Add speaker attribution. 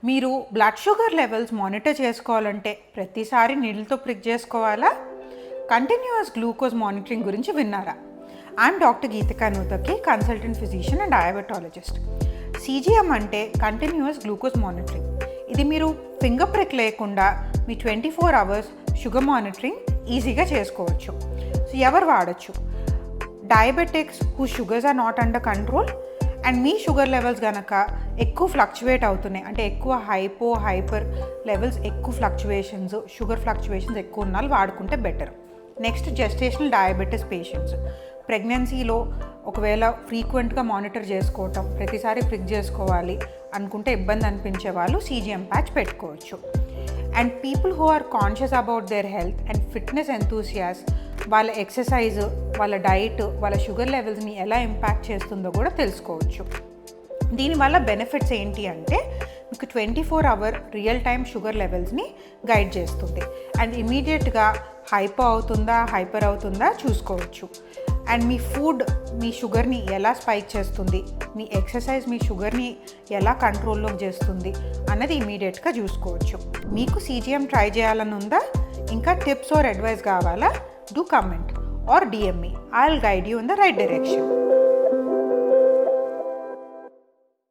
Speaker 1: మీరు blood sugar levels monitor చేసుకోవాలంటే ప్రతిసారి నీళ్ళతో ప్రిక్ చేసుకోవాలా? కంటిన్యూస్ గ్లూకోజ్ మానిటరింగ్ గురించి విన్నారా? I'm doctor Geetika Nuthaki, consultant physician and diabetologist. CGM అంటే కంటిన్యూస్ గ్లూకోజ్ మానిటరింగ్. ఇది మీరు ఫింగర్ ప్రిక్ లేకుండా మీ 24 hours షుగర్ మానిటరింగ్ ఈజీగా చేసుకోవచ్చు. సో ఎవరు వాడచ్చు? Diabetics who sugars are not under control and మీ షుగర్ లెవెల్స్ కనుక ఎక్కువ ఫ్లక్చువేట్ అవుతున్నాయి, అంటే ఎక్కువ హైపర్ లెవెల్స్, ఎక్కువ ఫ్లక్చువేషన్స్, షుగర్ ఫ్లక్చువేషన్స్ ఎక్కువ ఉన్న వాళ్ళు వాడుకుంటే better. Next, gestational diabetes patients. ప్రెగ్నెన్సీలో ఒకవేళ ఫ్రీక్వెంట్గా మానిటర్ చేసుకోవటం, ప్రతిసారి ప్రిక్ చేసుకోవాలి అనుకుంటే ఇబ్బంది అనిపించే వాళ్ళు CGM ప్యాచ్ పెట్టుకోవచ్చు. And people who are conscious about their health and fitness enthusiasts, వాళ్ళ ఎక్సర్సైజ్, వాళ్ళ డైట్, వాళ్ళ షుగర్ లెవెల్స్ని ఎలా ఇంపాక్ట్ చేస్తుందో కూడా తెలుసుకోవచ్చు. దీనివల్ల బెనిఫిట్స్ ఏంటి అంటే మీకు 24 hour రియల్ టైమ్ షుగర్ లెవెల్స్ని గైడ్ చేస్తుంది అండ్ ఇమీడియట్గా హైపర్ అవుతుందా చూసుకోవచ్చు. అండ్ మీ ఫుడ్ మీ షుగర్ని ఎలా స్పైక్ చేస్తుంది, మీ ఎక్సర్సైజ్ మీ షుగర్ని ఎలా కంట్రోల్లోకి చేస్తుంది అన్నది ఇమీడియట్గా చూసుకోవచ్చు. మీకు CGM ట్రై చేయాలని ఉందా? ఇంకా టిప్స్ ఆర్ అడ్వైస్ కావాలా? Do comment or DM me. I'll guide you in the right direction.